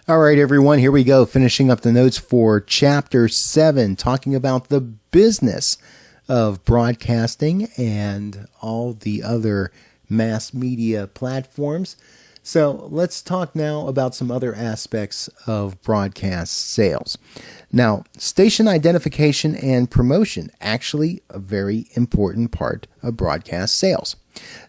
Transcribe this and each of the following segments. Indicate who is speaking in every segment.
Speaker 1: All right, everyone, here we go. Finishing up the notes for Chapter 7, talking about the business of broadcasting and all the other mass media platforms. So let's talk now about some other aspects of broadcast sales. Now, station identification and promotion, actually a very important part of broadcast sales.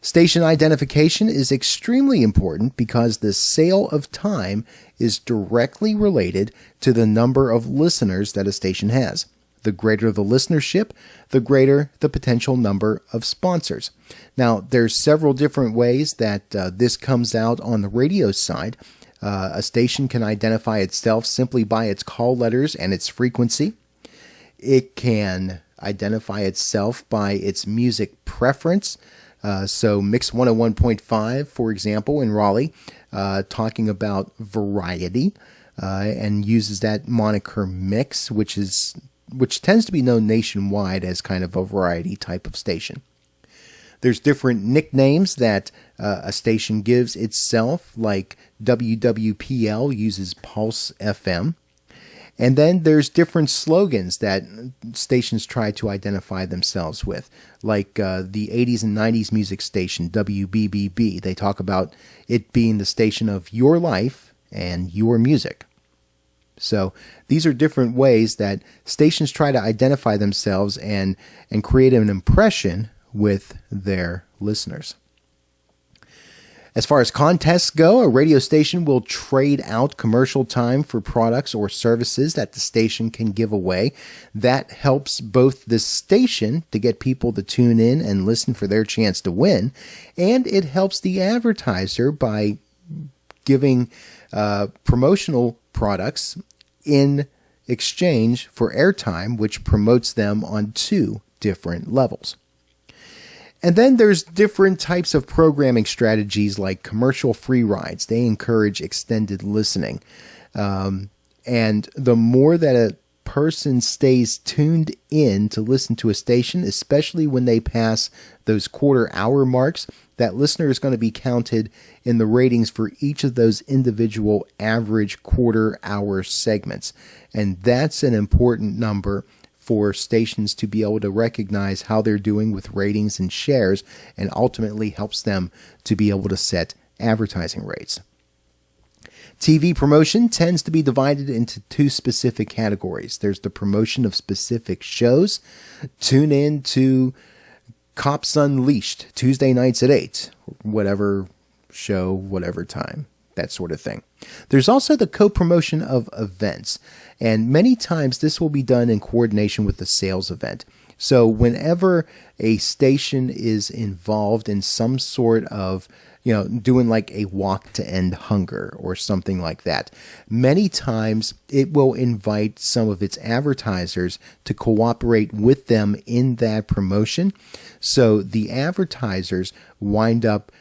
Speaker 1: Station identification is extremely important because the sale of time is directly related to the number of listeners that a station has. The greater the listenership, the greater the potential number of sponsors. Now, there's several different ways that this comes out on the radio side. A station can identify itself simply by its call letters and its frequency. It can identify itself by its music preference. So Mix 101.5, for example, in Raleigh, talking about variety, and uses that moniker Mix, which tends to be known nationwide as kind of a variety type of station. There's different nicknames that a station gives itself, like WWPL uses Pulse FM. And then there's different slogans that stations try to identify themselves with, like the 80s and 90s music station, WBBB. They talk about it being the station of your life and your music. So these are different ways that stations try to identify themselves and create an impression with their listeners. As far as contests go, a radio station will trade out commercial time for products or services that the station can give away. That helps both the station to get people to tune in and listen for their chance to win, and it helps the advertiser by giving promotional products in exchange for airtime, which promotes them on two different levels. And then there's different types of programming strategies like commercial free rides. They encourage extended listening. And the more that a person stays tuned in to listen to a station, especially when they pass those quarter-hour marks, that listener is going to be counted in the ratings for each of those individual average quarter-hour segments. And that's an important number for stations to be able to recognize how they're doing with ratings and shares, and ultimately helps them to be able to set advertising rates. TV promotion tends to be divided into two specific categories. There's the promotion of specific shows. Tune in to Cops Unleashed Tuesday nights at 8, whatever show, whatever time, that sort of thing. There's also the co-promotion of events, and many times this will be done in coordination with the sales event. So whenever a station is involved in some sort of, doing like a walk to end hunger or something like that, many times it will invite some of its advertisers to cooperate with them in that promotion. So the advertisers wind up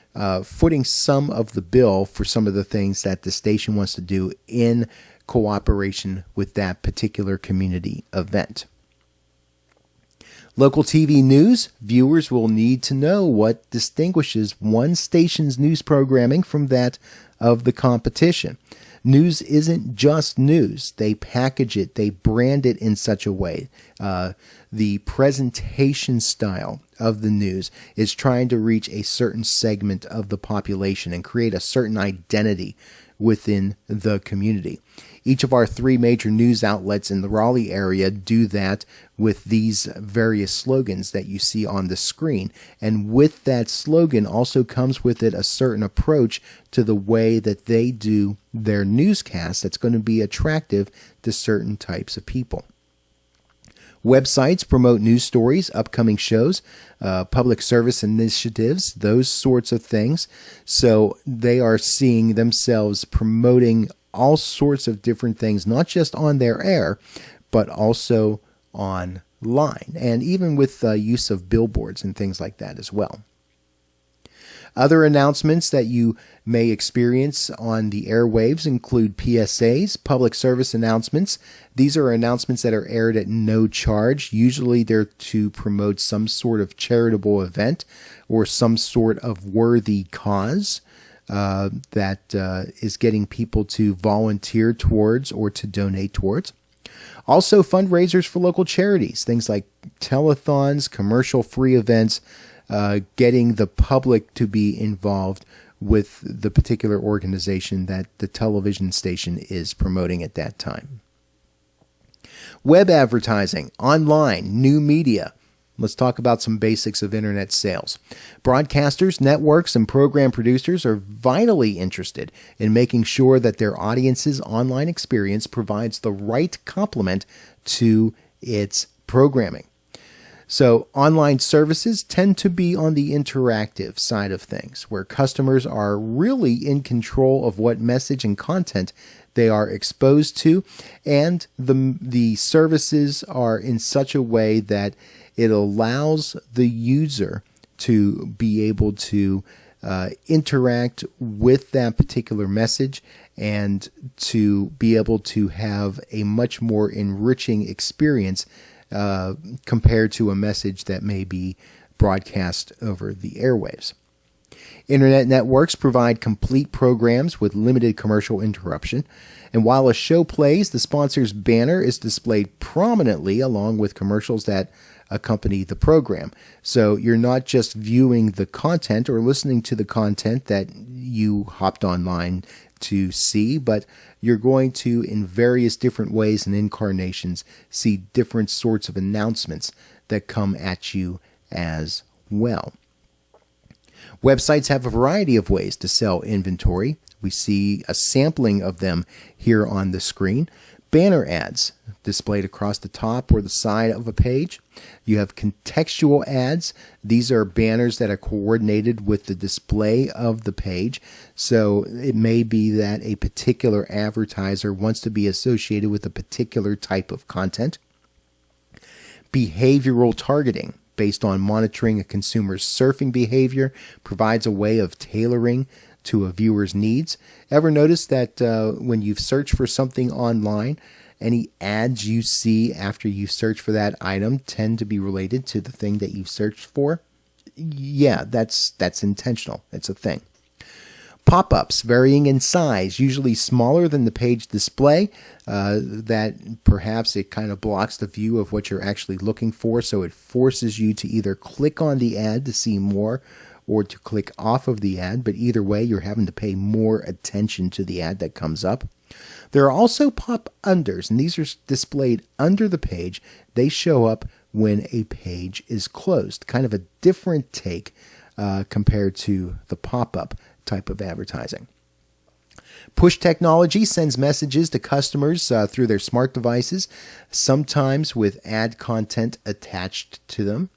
Speaker 1: footing some of the bill for some of the things that the station wants to do in cooperation with that particular community event. Local TV news, viewers will need to know what distinguishes one station's news programming from that of the competition. News isn't just news. They package it, they brand it in such a way. The presentation style of the news is trying to reach a certain segment of the population and create a certain identity within the community. Each of our three major news outlets in the Raleigh area do that with these various slogans that you see on the screen. And with that slogan also comes with it a certain approach to the way that they do their newscasts that's going to be attractive to certain types of people. Websites promote news stories, upcoming shows, public service initiatives, those sorts of things. So they are seeing themselves promoting all sorts of different things, not just on their air, but also online, and even with use of billboards and things like that as well. Other announcements that you may experience on the airwaves include PSAs, public service announcements. These are announcements that are aired at no charge. Usually they're to promote some sort of charitable event or some sort of worthy cause. that is getting people to volunteer towards or to donate towards. Also, fundraisers for local charities, things like telethons, commercial-free events, getting the public to be involved with the particular organization that the television station is promoting at that time. Web advertising, online, new media. Let's talk about some basics of internet sales. Broadcasters, networks, and program producers are vitally interested in making sure that their audience's online experience provides the right complement to its programming. So online services tend to be on the interactive side of things, where customers are really in control of what message and content they are exposed to, and the services are in such a way that it allows the user to be able to interact with that particular message and to be able to have a much more enriching experience compared to a message that may be broadcast over the airwaves. Internet networks provide complete programs with limited commercial interruption, and while a show plays, the sponsor's banner is displayed prominently along with commercials that accompany the program. So you're not just viewing the content or listening to the content that you hopped online to see, but you're going to, in various different ways and incarnations, see different sorts of announcements that come at you as well. Websites have a variety of ways to sell inventory. We see a sampling of them here on the screen. Banner ads displayed across the top or the side of a page. You have contextual ads. These are banners that are coordinated with the display of the page. So it may be that a particular advertiser wants to be associated with a particular type of content. Behavioral targeting, based on monitoring a consumer's surfing behavior, provides a way of tailoring to a viewer's needs. Ever notice that when you've searched for something online, any ads you see after you search for that item tend to be related to the thing that you've searched for? Yeah, that's intentional. It's a thing. Pop-ups varying in size, usually smaller than the page display, that perhaps it kind of blocks the view of what you're actually looking for, so it forces you to either click on the ad to see more or to click off of the ad, but either way, you're having to pay more attention to the ad that comes up. There are also pop-unders, and these are displayed under the page. They show up when a page is closed. Kind of a different take compared to the pop-up type of advertising. Push technology sends messages to customers through their smart devices, sometimes with ad content attached to them.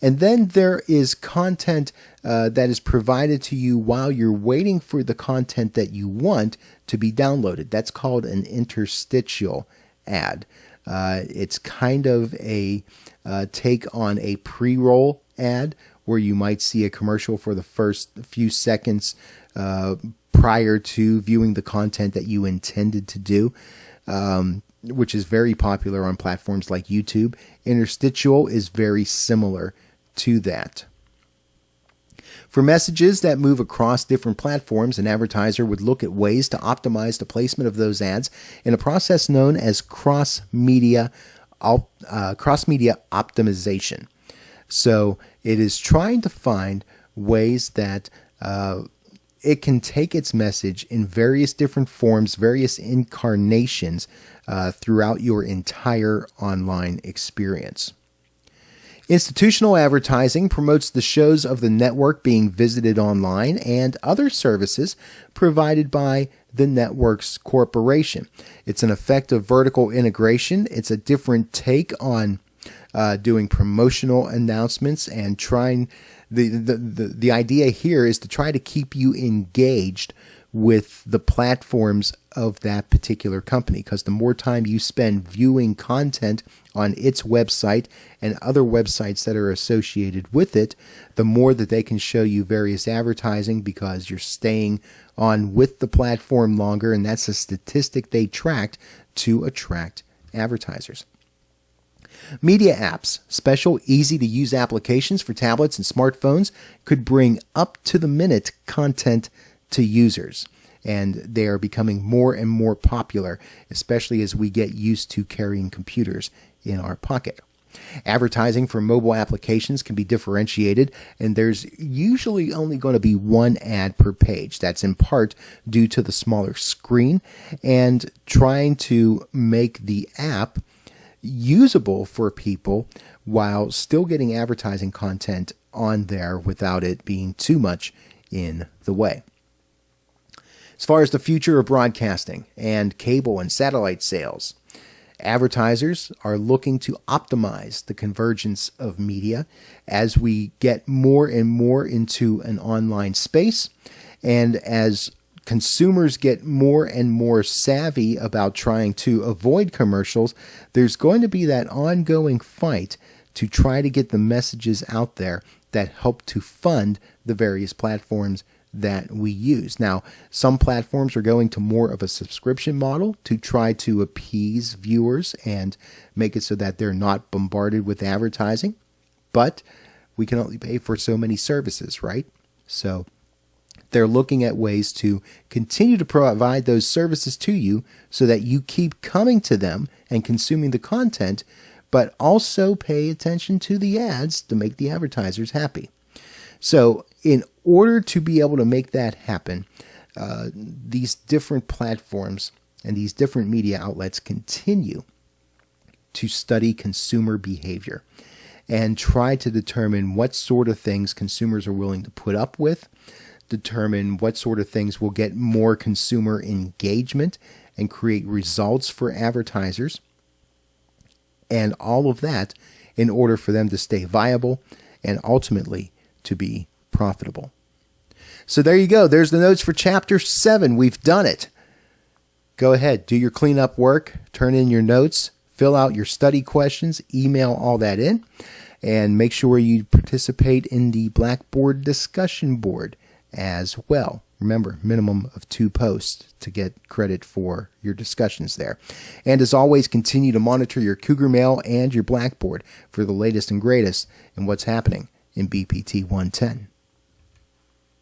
Speaker 1: And then there is content that is provided to you while you're waiting for the content that you want to be downloaded. That's called an interstitial ad. It's kind of a take on a pre-roll ad where you might see a commercial for the first few seconds prior to viewing the content that you intended to do, which is very popular on platforms like YouTube. Interstitial is very similar to that. For messages that move across different platforms, an advertiser would look at ways to optimize the placement of those ads in a process known as cross-media optimization. So it is trying to find ways that it can take its message in various different forms, various incarnations throughout your entire online experience. Institutional advertising promotes the shows of the network being visited online and other services provided by the network's corporation. It's an effective vertical integration. It's a different take on doing promotional announcements and trying. The idea here is to try to keep you engaged with the platforms of that particular company, because the more time you spend viewing content on its website and other websites that are associated with it, the more that they can show you various advertising, because you're staying on with the platform longer, and that's a statistic they tracked to attract advertisers. Media apps, special, easy-to-use applications for tablets and smartphones, could bring up-to-the-minute content to users. And they are becoming more and more popular, especially as we get used to carrying computers in our pocket. Advertising for mobile applications can be differentiated, and there's usually only going to be one ad per page. That's in part due to the smaller screen and trying to make the app usable for people while still getting advertising content on there without it being too much in the way. As far as the future of broadcasting and cable and satellite sales, advertisers are looking to optimize the convergence of media as we get more and more into an online space, and as consumers get more and more savvy about trying to avoid commercials. There's going to be that ongoing fight to try to get the messages out there that help to fund the various platforms that we use. Now, some platforms are going to more of a subscription model to try to appease viewers and make it so that they're not bombarded with advertising. But we can only pay for so many services, right? So they're looking at ways to continue to provide those services to you so that you keep coming to them and consuming the content, but also pay attention to the ads to make the advertisers happy. So in order to be able to make that happen, these different platforms and these different media outlets continue to study consumer behavior and try to determine what sort of things consumers are willing to put up with, determine what sort of things will get more consumer engagement and create results for advertisers, and all of that in order for them to stay viable and ultimately to be profitable. So there you go. There's the notes for Chapter 7. We've done it. Go ahead, do your cleanup work, turn in your notes, fill out your study questions, email all that in, and make sure you participate in the Blackboard discussion board as well. Remember, minimum of 2 posts to get credit for your discussions there. And as always, continue to monitor your Cougar Mail and your Blackboard for the latest and greatest in what's happening in BPT 110.